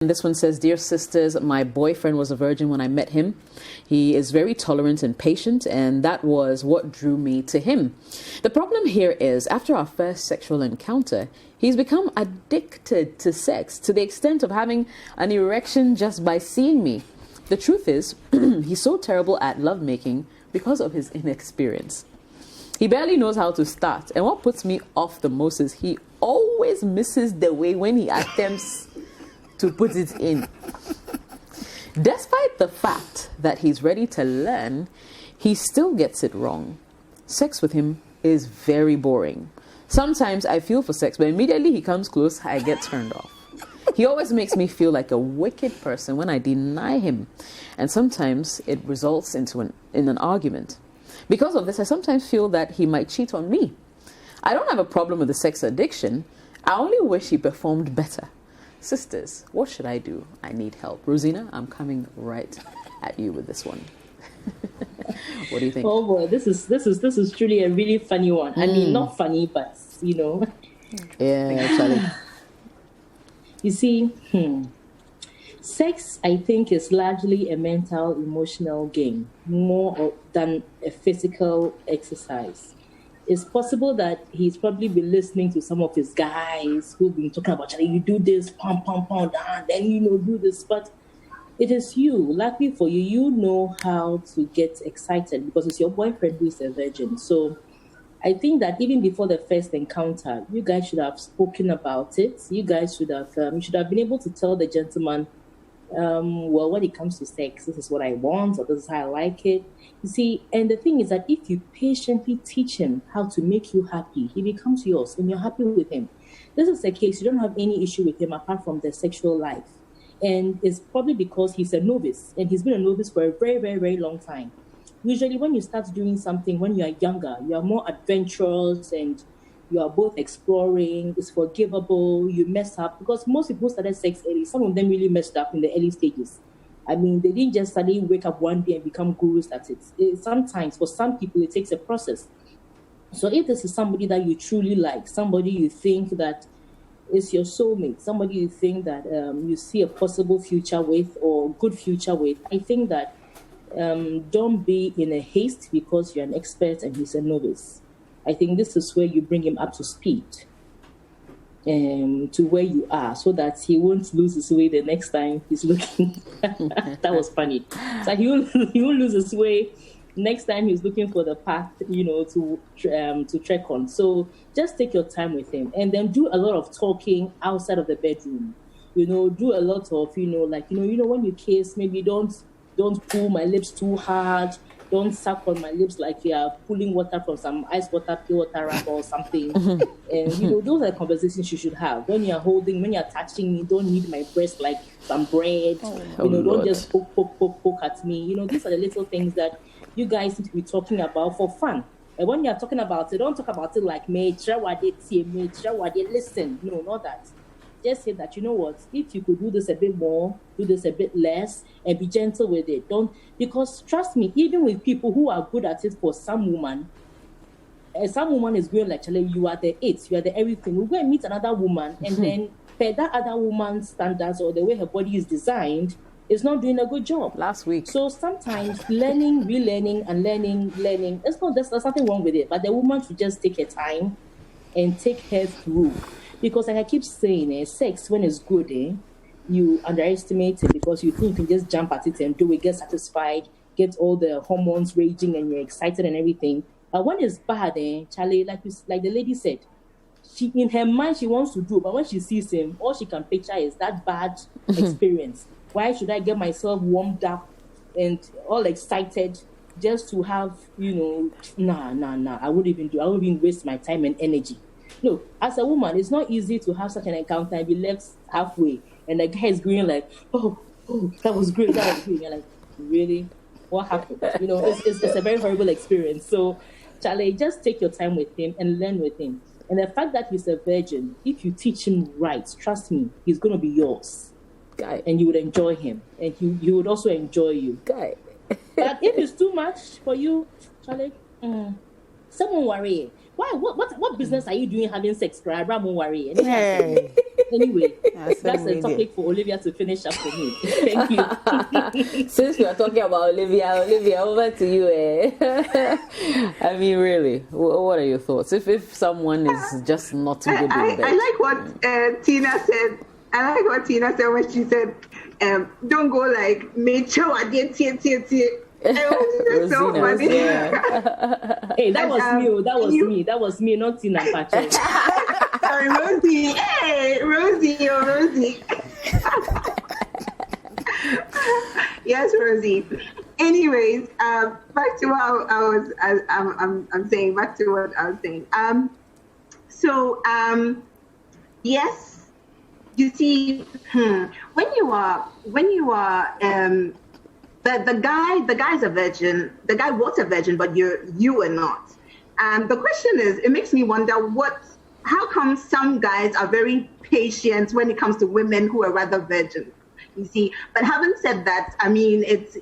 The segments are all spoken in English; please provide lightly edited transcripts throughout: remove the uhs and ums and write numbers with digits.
This one says, Dear sisters, my boyfriend was a virgin when I met him. He is very tolerant and patient, and that was what drew me to him. The problem here is, after our first sexual encounter, he's become addicted to sex to the extent of having an erection just by seeing me. The truth is, he's so terrible at lovemaking because of his inexperience. He barely knows how to start, and what puts me off the most is he always misses the way when he attempts to put it in. Despite the fact that he's ready to learn, he still gets it wrong. Sex with him is very boring. Sometimes I feel for sex, but immediately he comes close, I get turned off. He always makes me feel like a wicked person when I deny him, and sometimes it results in an argument. Because of this, I sometimes feel that he might cheat on me. I don't have a problem with the sex addiction. I only wish he performed better. Sisters, what should I do? I need help. Rosina, I'm coming right at you with this one. What do you think? Oh boy, this is truly a really funny one. I mean, not funny, but Yeah, actually. You see, sex, I think, is largely a mental, emotional game, more than a physical exercise. It's possible that he's probably been listening to some of his guys who've been talking about, Charlie, you do this, pom, pom, pom, then, do this. But it is you. Luckily for you, you know how to get excited because it's your boyfriend who is a virgin. So I think that even before the first encounter, you guys should have spoken about it. You guys should have been able to tell the gentleman, well, when it comes to sex, this is what I want, or this is how I like it. You see, and the thing is that if you patiently teach him how to make you happy, he becomes yours and you're happy with him. This is the case. You don't have any issue with him apart from the sexual life. And it's probably because he's a novice, and he's been a novice for a very, very, very long time. Usually when you start doing something when you are younger, you are more adventurous and you are both exploring, it's forgivable, you mess up. Because most people started sex early. Some of them really messed up in the early stages. I mean, they didn't just suddenly wake up one day and become gurus at it. Sometimes, for some people, it takes a process. So if this is somebody that you truly like, somebody you think that is your soulmate, somebody you think that you see a possible future with or good future with, I think that don't be in a haste because you're an expert and he's a novice. I think this is where you bring him up to speed. To where you are, so that he won't lose his way the next time he's looking. That was funny. So he won't lose his way next time he's looking for the path, to trek on. So just take your time with him, and then do a lot of talking outside of the bedroom. Do a lot of when you kiss, maybe don't pull my lips too hard. Don't suck on my lips like you are pulling water from some ice water, pure water wrapper or something. And, those are conversations you should have. When you're touching me, don't knead my breast like some bread. Don't just poke at me. These are the little things that you guys need to be talking about for fun. And when you're talking about it, don't talk about it like, listen. No, not that. Just say that, if you could do this a bit more, do this a bit less, and be gentle with it. Because trust me, even with people who are good at it for some woman is going like, Charlie, you are the it, you are the everything. We'll go and meet another woman, and then per that other woman's standards or the way her body is designed, is not doing a good job. Last week. So sometimes learning, relearning, and learning, there's nothing wrong with it. But the woman should just take her time and take her through. Because like I keep saying, sex, when it's good, you underestimate it because you think you can just jump at it and do it, get satisfied, get all the hormones raging and you're excited and everything. But when it's bad, Charlie, like the lady said, she in her mind she wants to do, but when she sees him, all she can picture is that bad experience. Why should I get myself warmed up and all excited just to have, nah, I wouldn't even waste my time and energy. No, as a woman, it's not easy to have such an encounter and be left halfway. And the guy is going like, oh, that was great. You're like, really? What happened? It's a very horrible experience. So, Charlie, just take your time with him and learn with him. And the fact that he's a virgin, if you teach him right, trust me, he's going to be yours. Guy. And you would enjoy him. And he would also enjoy you. Guy. But if it's too much for you, Charlie, someone worry. Why? What business are you doing having sex? Worry. Hey. Anyway, that's a topic for Olivia to finish up for me. Thank you. Since we are talking about Olivia, over to you. I mean, really, what are your thoughts? If someone is just not good in bed. I like what Tina said. I like what Tina said when she said, don't go like, make sure I get so funny. Yeah. Hey, that was me, not Tina Pache. Sorry, Rosie. Hey, Rosie. Yes, Rosie. Anyways, back to what I'm saying. Back to what I was saying. Yes. You see, when you are the guy's a virgin. The guy was a virgin, but you are not. The question is, it makes me wonder how come some guys are very patient when it comes to women who are rather virgins. You see, but having said that, I mean, it's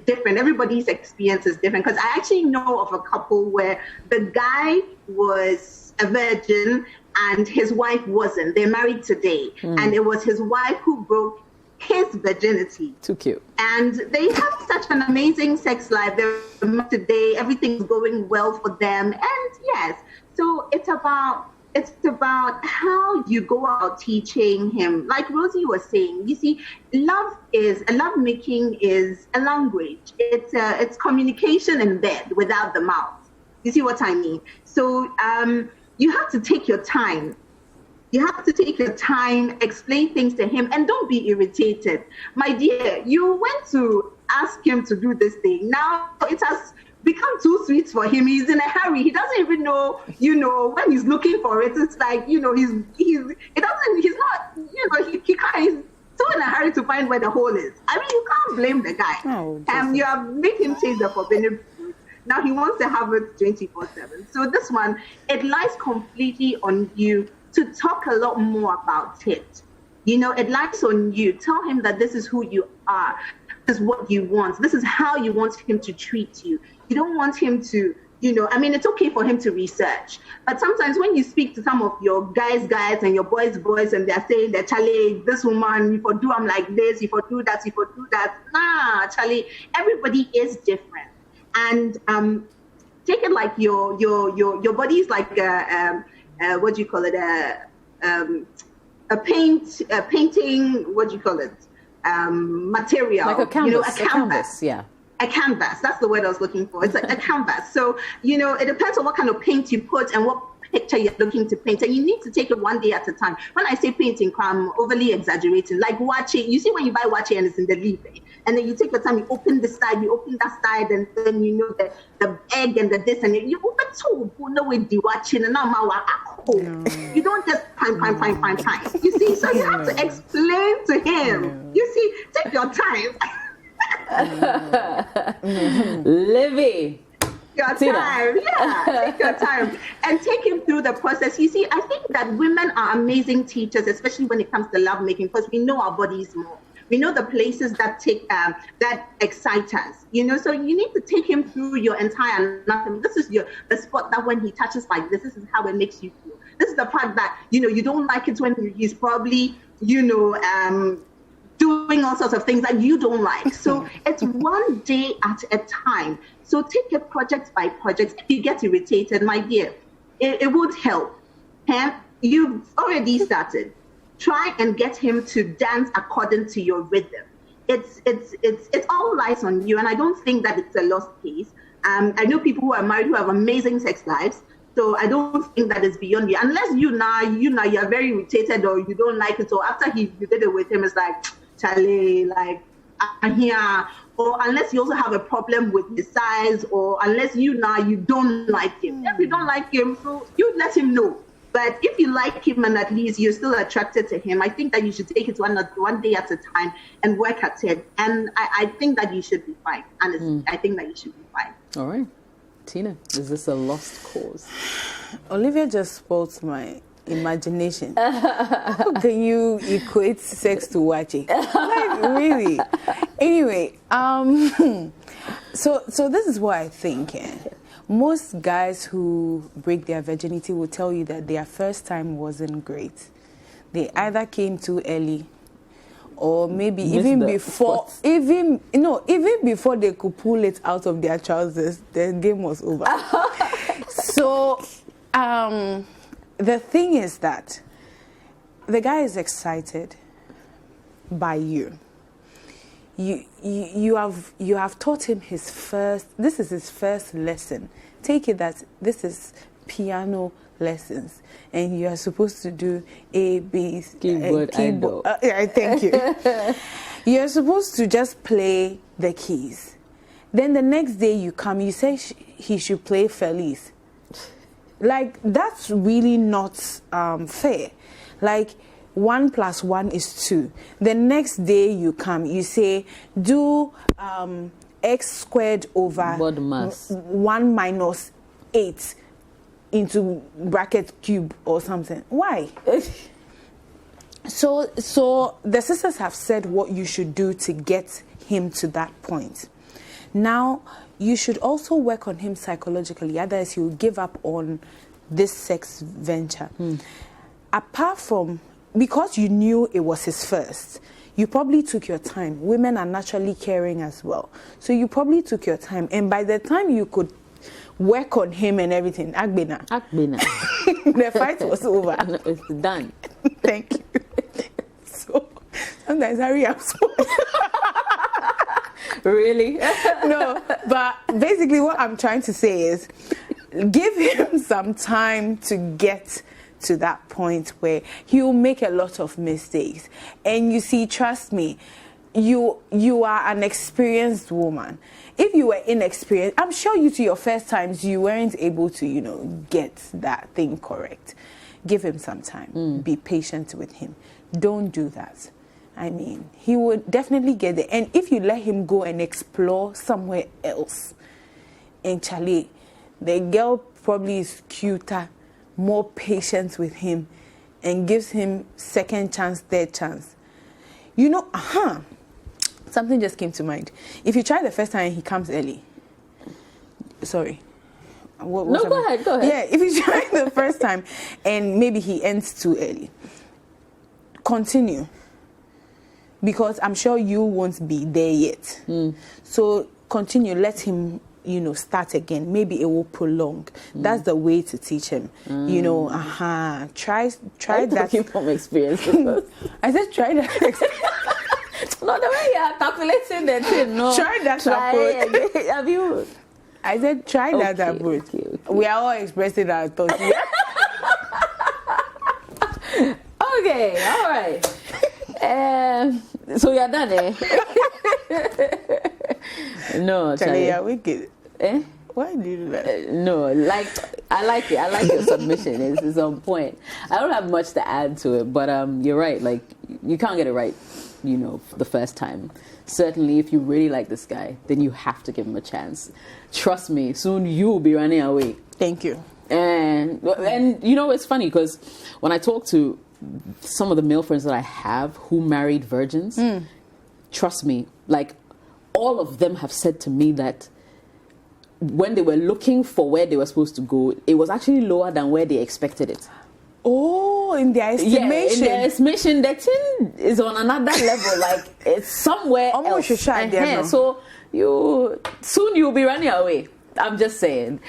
different. Everybody's experience is different, because I actually know of a couple where the guy was a virgin and his wife wasn't. They're married today, and it was his wife who broke his virginity. Too cute. And they have such an amazing sex life. They're married today. Everything's going well for them. And yes, so it's about how you go out teaching him. Like Rosie was saying, you see, love making is a language. It's communication in bed without the mouth. You see what I mean? So you have to take your time. You have to take your time, explain things to him, and don't be irritated. My dear, you went to ask him to do this thing. Now it has become too sweet for him. He's in a hurry. He doesn't even know, when he's looking for it. It's like, he can't, he's so in a hurry to find where the hole is. I mean, you can't blame the guy. You have made him chase the forbidden fruit. Now he wants to have it 24/7. So this one, it lies completely on you to talk a lot more about it. It lies on you. Tell him that this is who you are. This is what you want. This is how you want him to treat you. You don't want him to, it's okay for him to research. But sometimes when you speak to some of your guys and your boys, and they're saying that, Charlie, this woman, if I do, I'm like this, if I do that, if I do that. Nah, Charlie, everybody is different. And take it like your body is like what do you call it? A painting. What do you call it? Material. Like a canvas. A canvas. Yeah. A canvas. That's the word I was looking for. It's like a canvas. So it depends on what kind of paint you put and what picture you're looking to paint, and you need to take it one day at a time. When I say painting, I'm overly exaggerating. Like watching. You see when you buy watching and it's in the leaf. And then you take your time, you open this side, you open that side, and then the egg and the this, and you open two, with the watching, and now you don't just pine. You see, so you have to explain to him. You see, take your time. Livy. Your time, take your time and take him through the process. You see, I think that women are amazing teachers, especially when it comes to lovemaking, because we know our bodies more. We know the places that that excite us, so you need to take him through your entire anatomy. This is the spot that when he touches like this is how it makes you feel. This is the part that, you don't like it when he's probably, doing all sorts of things that you don't like. So it's one day at a time. So take it project by project. If you get irritated, my dear, it would help. You've already started. Try and get him to dance according to your rhythm. It's all lies on you, and I don't think that it's a lost case. I know people who are married who have amazing sex lives, so I don't think that it's beyond you. Unless you're very irritated or you don't like it, or after you did it with him, it's like, Charlie, like, I'm here. Or unless you also have a problem with his size, or unless you don't like him. If you don't like him, so you let him know. But if you like him and at least you're still attracted to him, I think that you should take it one day at a time and work at it. And I think that you should be fine. Honestly, I think that you should be fine. All right. Tina, is this a lost cause? Olivia just spoiled my imagination. How can you equate sex to watching? Like, really? Anyway, so this is what I think. Most guys who break their virginity will tell you that their first time wasn't great. They either came too early, or maybe Missed even the before, spot. even before they could pull it out of their trousers, the game was over. So, the thing is that the guy is excited by you. You have taught him this is his first lesson. Take it that this is piano lessons, and you are supposed to do A, B, Keyboard. Thank you. You're supposed to just play the keys. Then the next day you come, you say he should play Feliz. Like, that's really not fair. Like, 1 + 1 is 2. The next day you come, you say, do x² over Bod mass. 1 - 8 into bracket cube or something. Why? So the sisters have said what you should do to get him to that point. Now, you should also work on him psychologically, otherwise he will give up on this sex venture. Apart from, because you knew it was his first, you probably took your time. Women are naturally caring as well. So you probably took your time. And by the time you could work on him and everything, Agbena. The fight was over. It's done. Thank you. So sometimes I react. Really? No, but basically what I'm trying to say is give him some time to get to that point where he'll make a lot of mistakes. And you see, trust me, you are an experienced woman. If you were inexperienced, I'm sure you, to your first times, you weren't able to, get that thing correct. Give him some time. Be patient with him. Don't do that. I mean, he would definitely get there. And if you let him go and explore somewhere else, in Charlie, the girl probably is cuter, more patient with him, and gives him second chance, third chance. Something just came to mind. If you try the first time and he comes early, sorry. Go ahead. Yeah, if you try the first time and maybe he ends too early, continue. Because I'm sure you won't be there yet. So continue, let him, start again. Maybe it will prolong. That's the way to teach him. Try that. Talking from experience. I said try that. Not the way you are calculating the thing. No. Try that approach. Have you? I said try that approach. Okay. We are all expressing our thoughts. Okay, all right. So you're done, eh? No, Charlie, you're wicked. Eh? Why do you do that? No, I like it. I like your submission. It's on point. I don't have much to add to it, but you're right. Like, you can't get it right, the first time. Certainly, if you really like this guy, then you have to give him a chance. Trust me, soon you'll be running away. Thank you. And it's funny because when I talk to some of the male friends that I have who married virgins, trust me, like, all of them have said to me that when they were looking for where they were supposed to go, it was actually lower than where they expected it. Oh, in their estimation. Yeah, in their estimation, the thing is on another level. Like, it's somewhere else. So soon you'll be running away. I'm just saying.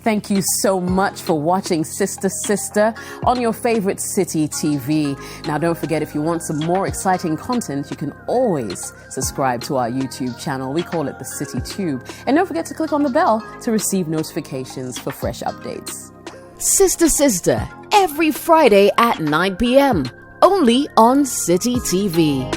Thank you so much for watching Sister Sister on your favorite Citi TV. Now, don't forget, if you want some more exciting content, you can always subscribe to our YouTube channel. We call it the Citi Tube. And don't forget to click on the bell to receive notifications for fresh updates. Sister Sister, every Friday at 9 p.m. only on Citi TV.